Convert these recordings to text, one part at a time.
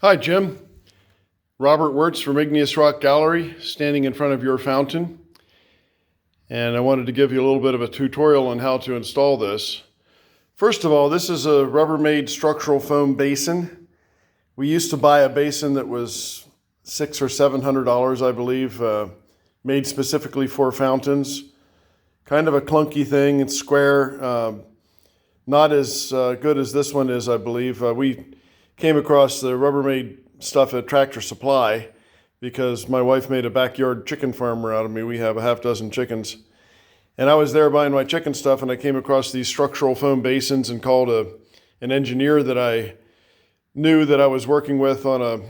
Hi, Jim. Robert Wirtz from Igneous Rock Gallery, standing in front of your fountain. And I wanted to give you a little bit of a tutorial on how to install this. First of all, this is a Rubbermaid structural foam basin. We used to buy a basin that was $600 or $700, I believe, made specifically for fountains. Kind of a clunky thing. It's square, not as good as this one is, I believe. We came across the Rubbermaid stuff at Tractor Supply because my wife made a backyard chicken farmer out of me. We have a half dozen chickens. And I was there buying my chicken stuff, and I came across these structural foam basins and called an engineer that I knew that I was working with on a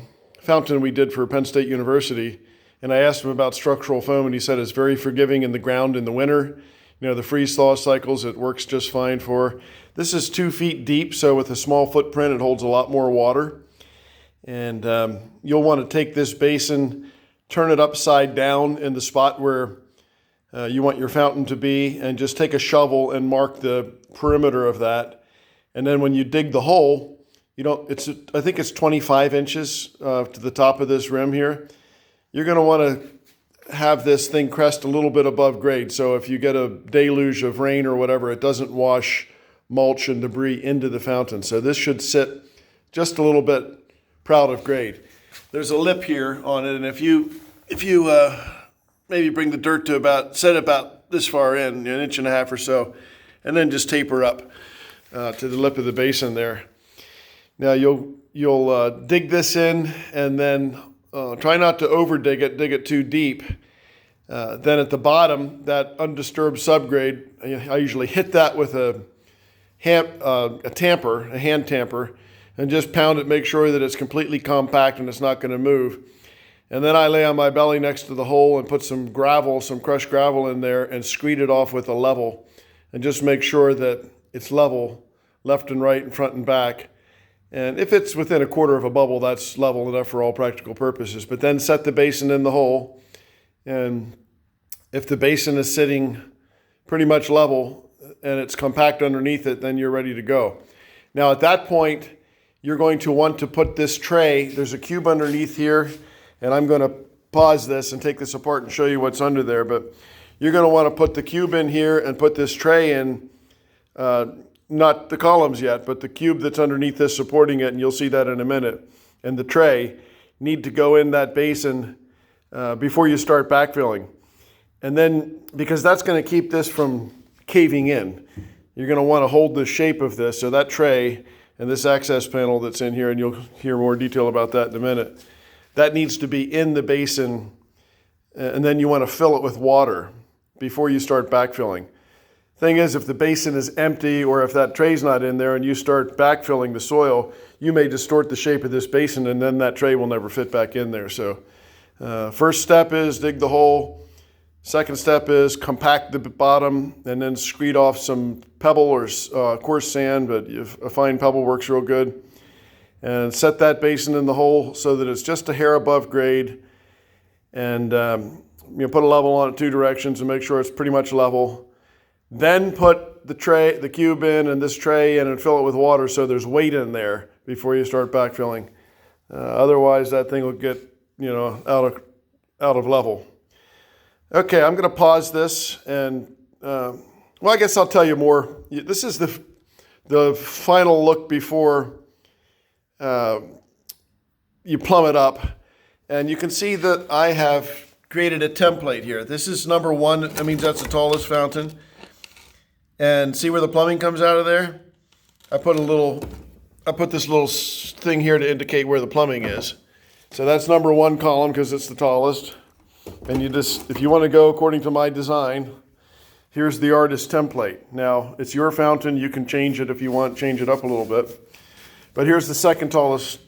fountain we did for Penn State University. And I asked him about structural foam, and he said it's very forgiving in the ground in the winter. You know, the freeze-thaw cycles, it works just fine for. This is 2 feet deep, so with a small footprint, it holds a lot more water. And you'll want to take this basin, turn it upside down in the spot where you want your fountain to be, and just take a shovel and mark the perimeter of that. And then when you dig the hole, I think it's 25 inches to the top of this rim here. You're going to want to have this thing crest a little bit above grade. So if you get a deluge of rain or whatever, it doesn't wash mulch and debris into the fountain. So this should sit just a little bit proud of grade. There's a lip here on it, and if you maybe bring the dirt to set about this far in, 1.5 inches or so, and then just taper up to the lip of the basin there. Now you'll dig this in, and then try not to over dig it too deep. Then at the bottom, that undisturbed subgrade, I usually hit that with a hand tamper, and just pound it, make sure that it's completely compact and it's not going to move. And then I lay on my belly next to the hole and put some crushed gravel in there, and screed it off with a level, and just make sure that it's level left and right and front and back. And if it's within 1/4 of a bubble, that's level enough for all practical purposes. But then set the basin in the hole, and if the basin is sitting pretty much level and it's compact underneath it, then you're ready to go. Now at that point, you're going to want to put this tray, there's a cube underneath here, and I'm going to pause this and take this apart and show you what's under there, but you're going to want to put the cube in here and put this tray in, not the columns yet, but the cube that's underneath this supporting it, and you'll see that in a minute, and the tray need to go in that basin before you start backfilling. And then, because that's going to keep this from caving in, you're going to want to hold the shape of this, so that tray and this access panel that's in here, and you'll hear more detail about that in a minute, that needs to be in the basin, and then you want to fill it with water before you start backfilling. Thing is, if the basin is empty or if that tray's not in there and you start backfilling the soil, you may distort the shape of this basin, and then that tray will never fit back in there. So first step is dig the hole. Second step is compact the bottom and then screed off some pebble or coarse sand, but a fine pebble works real good. And set that basin in the hole so that it's just a hair above grade. And put a level on it 2 directions and make sure it's pretty much level. Then put the cube in and this tray in and fill it with water so there's weight in there before you start backfilling. Otherwise, that thing will get out of level. Okay, I'm going to pause this, and I guess I'll tell you more. This is the final look before you plumb it up, and you can see that I have created a template here. This is number 1. That means that's the tallest fountain. And see where the plumbing comes out of there? I put this little thing here to indicate where the plumbing is. So that's number 1 column because it's the tallest. And if you want to go according to my design, here's the artist template. Now, it's your fountain. You can change it if you want, change it up a little bit. But here's the second tallest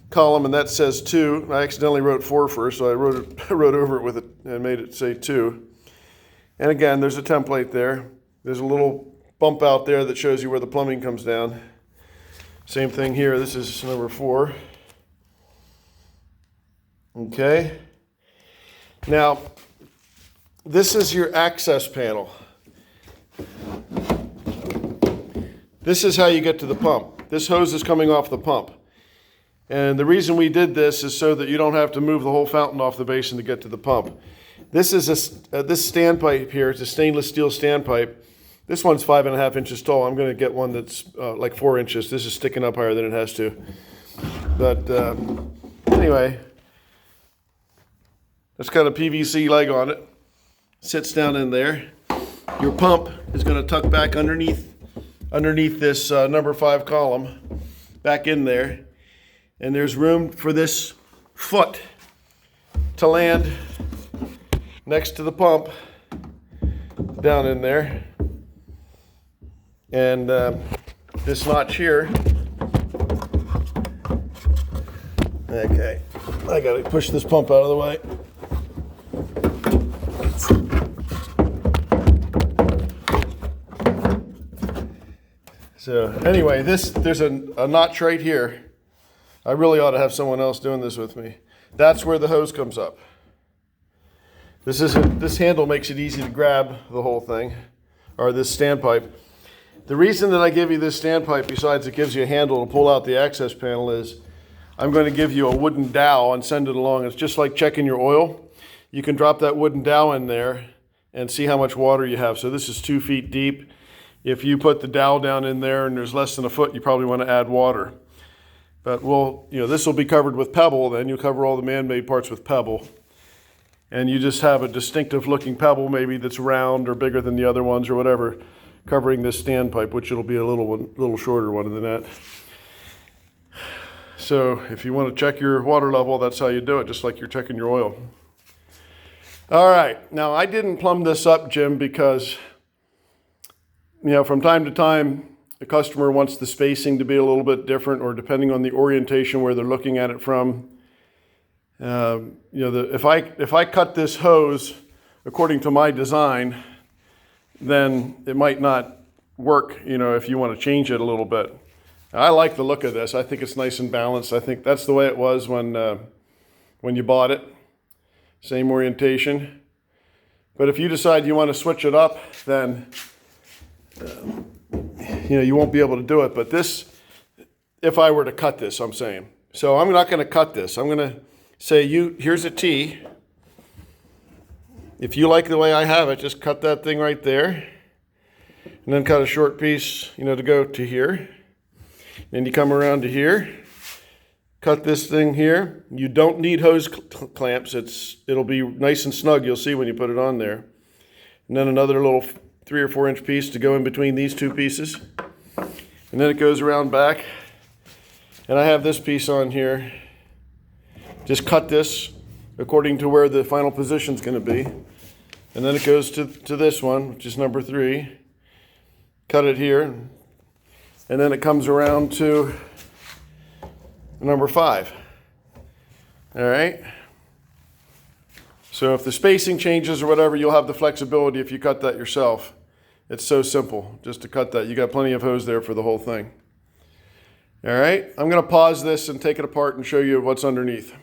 column, and that says 2. I accidentally wrote 4 first, so I wrote over it with it and made it say 2. And again, there's a template there. There's a little bump out there that shows you where the plumbing comes down. Same thing here. This is number 4. Okay. Now, this is your access panel. This is how you get to the pump. This hose is coming off the pump. And the reason we did this is so that you don't have to move the whole fountain off the basin to get to the pump. This is this standpipe here. It's a stainless steel standpipe. This one's 5.5 inches tall. I'm going to get one that's like 4 inches. This is sticking up higher than it has to. But anyway, it's got a PVC leg on it. Sits down in there. Your pump is going to tuck back underneath this number 5 column, back in there. And there's room for this foot to land next to the pump down in there. And this notch here. Okay, I gotta push this pump out of the way. So anyway, there's a notch right here. I really ought to have someone else doing this with me. That's where the hose comes up. This handle makes it easy to grab the whole thing, or this standpipe. The reason that I give you this standpipe, besides it gives you a handle to pull out the access panel, is I'm going to give you a wooden dowel and send it along. It's just like checking your oil. You can drop that wooden dowel in there and see how much water you have. So this is 2 feet deep. If you put the dowel down in there and there's less than a foot, you probably want to add water. But this will be covered with pebble. Then you'll cover all the man-made parts with pebble. And you just have a distinctive looking pebble, maybe that's round or bigger than the other ones or whatever, covering this standpipe, which it'll be a little shorter one than that. So if you want to check your water level, that's how you do it, just like you're checking your oil. All right, now I didn't plumb this up, Jim, because from time to time, the customer wants the spacing to be a little bit different, or depending on the orientation where they're looking at it from. If I cut this hose according to my design, then it might not work, if you want to change it a little bit. I like the look of this. I think it's nice and balanced. I think that's the way it was when you bought it. Same orientation. But if you decide you want to switch it up, then you won't be able to do it. But this, if I were to cut this, I'm saying. So I'm not going to cut this. I'm going to say, here's a T. If you like the way I have it, just cut that thing right there. And then cut a short piece, to go to here. Then you come around to here. Cut this thing here. You don't need hose clamps. It'll be nice and snug, you'll see when you put it on there. And then another little 3 or 4 inch piece to go in between these two pieces. And then it goes around back. And I have this piece on here. Just cut this according to where the final position's going to be. And then it goes to this one, which is number 3. Cut it here. And then it comes around to number 5. All right. So if the spacing changes or whatever, you'll have the flexibility if you cut that yourself. It's so simple just to cut that. You got plenty of hose there for the whole thing. All right. I'm going to pause this and take it apart and show you what's underneath.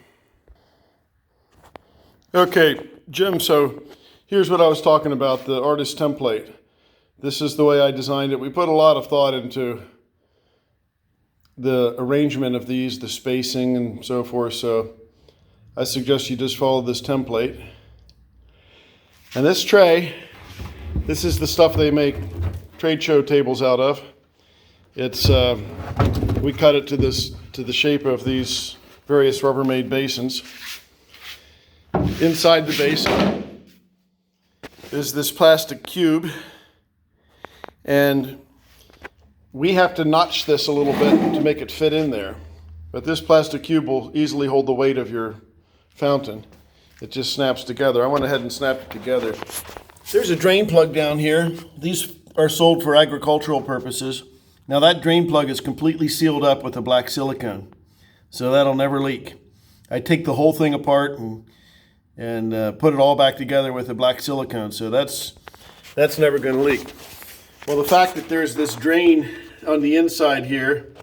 Okay, Jim, so here's what I was talking about, the artist template. This is the way I designed it. We put a lot of thought into the arrangement of these, the spacing and so forth. So I suggest you just follow this template. And this tray, this is the stuff they make trade show tables out of. It's we cut it to the shape of these various Rubbermaid basins. Inside the basin is this plastic cube, and we have to notch this a little bit to make it fit in there. But this plastic cube will easily hold the weight of your fountain. It just snaps together. I went ahead and snapped it together. There's a drain plug down here. These are sold for agricultural purposes. Now that drain plug is completely sealed up with a black silicone, so that'll never leak. I take the whole thing apart and put it all back together with a black silicone, so that's never going to leak. Well, the fact that there's this drain on the inside here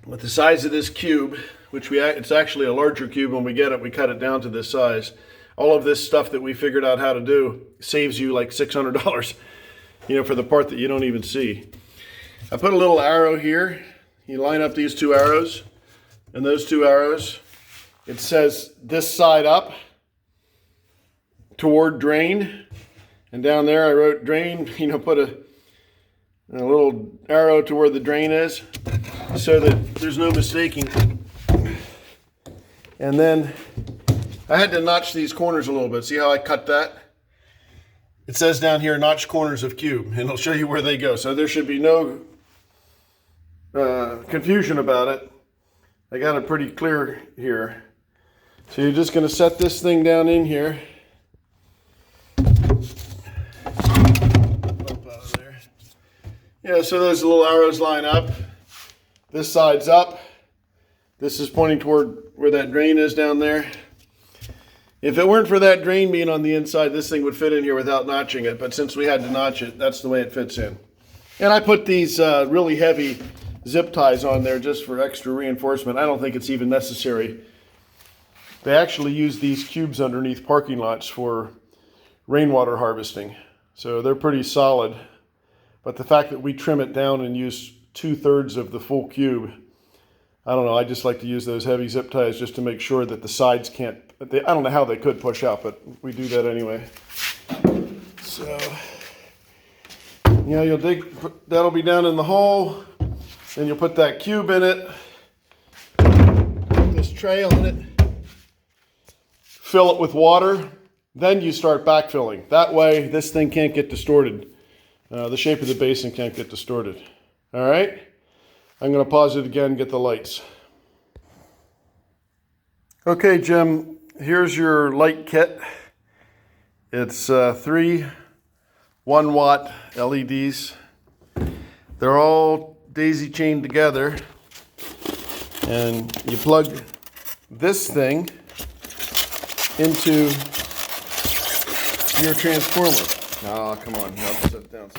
with the size of this cube, which it's actually a larger cube. When we get it, we cut it down to this size. All of this stuff that we figured out how to do saves you like $600, for the part that you don't even see. I put a little arrow here. You line up these two arrows and those two arrows, it says this side up toward drain. And down there I wrote drain, put a little arrow to where the drain is so that there's no mistaking. And then I had to notch these corners a little bit. See how I cut that? It says down here, notch corners of cube, and it'll show you where they go. So there should be no confusion about it. I got it pretty clear here. So you're just going to set this thing down in here. Yeah, so those little arrows line up. This side's up. This is pointing toward where that drain is down there. If it weren't for that drain being on the inside, this thing would fit in here without notching it. But since we had to notch it, that's the way it fits in. And I put these really heavy zip ties on there just for extra reinforcement. I don't think it's even necessary. They actually use these cubes underneath parking lots for rainwater harvesting. So they're pretty solid. But the fact that we trim it down and use 2/3 of the full cube, I don't know, I just like to use those heavy zip ties just to make sure that the sides can't, I don't know how they could push out, but we do that anyway. So, you'll dig, that'll be down in the hole, then you'll put that cube in it, put this tray on it, fill it with water, then you start backfilling. That way, this thing can't get distorted. The shape of the basin can't get distorted. All right? I'm going to pause it again and get the lights. Okay, Jim, here's your light kit. It's 3 1-watt LEDs. They're all daisy chained together. And you plug this thing into your transformer. Oh, come on. I'll set it down.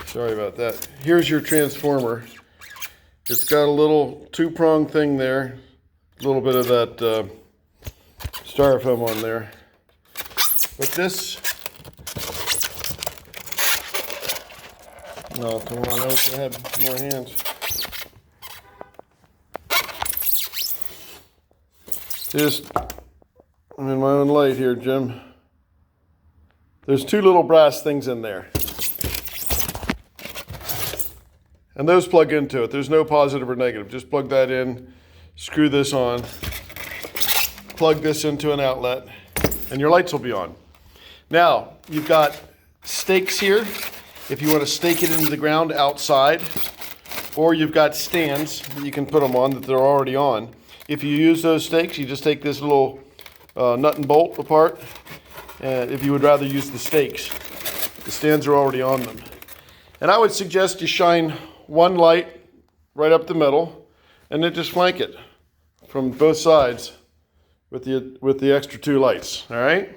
Sorry about that. Here's your transformer. It's got a little 2-prong thing there. A little bit of that styrofoam on there. But this... No, come on. I wish I had more hands. I'm in my own light here, Jim. There's 2 little brass things in there. And those plug into it. There's no positive or negative. Just plug that in, screw this on, plug this into an outlet, and your lights will be on. Now, you've got stakes here, if you want to stake it into the ground outside, or you've got stands that you can put them on that they're already on. If you use those stakes, you just take this little nut and bolt apart. If you would rather use the stakes, the stands are already on them. And I would suggest you shine one light right up the middle and then just flank it from both sides with the extra 2 lights, all right?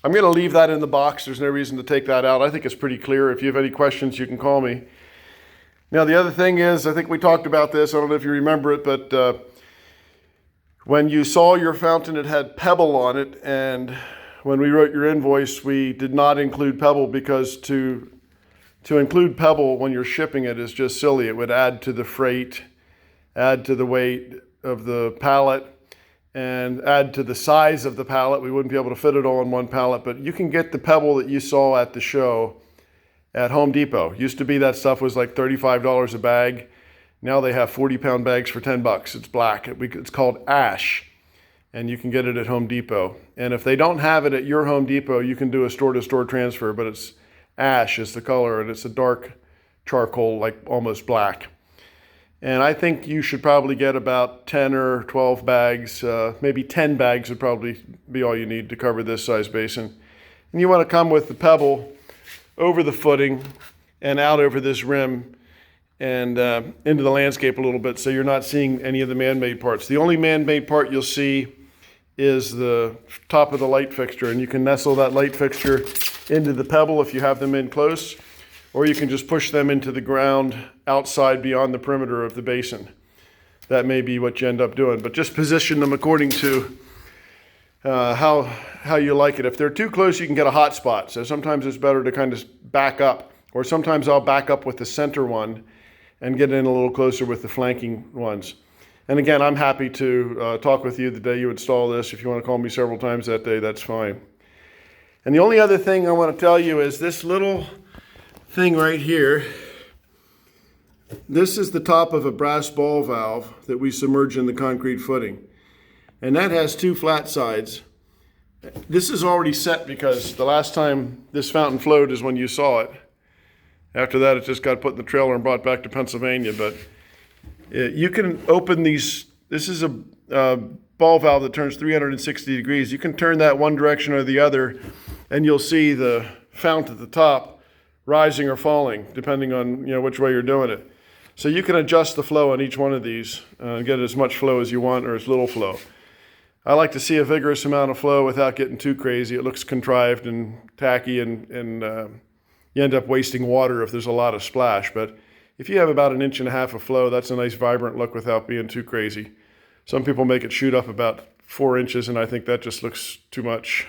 I'm going to leave that in the box. There's no reason to take that out. I think it's pretty clear. If you have any questions, you can call me. Now, the other thing is, I think we talked about this. I don't know if you remember it, but when you saw your fountain, it had pebble on it, and when we wrote your invoice, we did not include pebble because to include pebble when you're shipping it is just silly. It would add to the freight, add to the weight of the pallet, and add to the size of the pallet. We wouldn't be able to fit it all in one pallet, but you can get the pebble that you saw at the show at Home Depot. Used to be that stuff was like $35 a bag. Now they have 40-pound bags for $10. It's black. It's called ash, and you can get it at Home Depot. And if they don't have it at your Home Depot, you can do a store-to-store transfer, but it's ash is the color, and it's a dark charcoal, like almost black. And I think you should probably get about 10 or 12 bags, maybe 10 bags would probably be all you need to cover this size basin. And you want to come with the pebble over the footing and out over this rim and into the landscape a little bit so you're not seeing any of the man-made parts. The only man-made part you'll see is the top of the light fixture, and you can nestle that light fixture into the pebble if you have them in close, or you can just push them into the ground outside beyond the perimeter of the basin. That may be what you end up doing, but just position them according to how you like it. If they're too close, you can get a hot spot, so sometimes it's better to kind of back up, or sometimes I'll back up with the center one and get in a little closer with the flanking ones. And again, I'm happy to talk with you the day you install this. If you want to call me several times that day, that's fine. And the only other thing I want to tell you is this little thing right here. This is the top of a brass ball valve that we submerge in the concrete footing. And that has 2 flat sides. This is already set because the last time this fountain flowed is when you saw it. After that, it just got put in the trailer and brought back to Pennsylvania. But you can open these. This is a ball valve that turns 360 degrees. You can turn that one direction or the other, and you'll see the fount at the top rising or falling, depending on which way you're doing it. So you can adjust the flow on each one of these and get as much flow as you want or as little flow. I like to see a vigorous amount of flow without getting too crazy. It looks contrived and tacky, and you end up wasting water if there's a lot of splash. But if you have about 1.5 inches of flow, that's a nice vibrant look without being too crazy. Some people make it shoot up about 4 inches, and I think that just looks too much.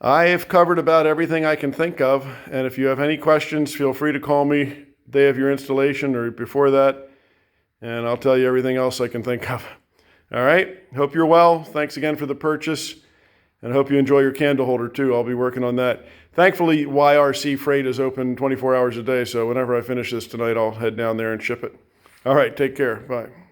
I have covered about everything I can think of, and if you have any questions, feel free to call me the day of your installation or before that, and I'll tell you everything else I can think of. All right, hope you're well. Thanks again for the purchase, and I hope you enjoy your candle holder too. I'll be working on that. Thankfully, YRC Freight is open 24 hours a day, so whenever I finish this tonight, I'll head down there and ship it. All right, take care. Bye.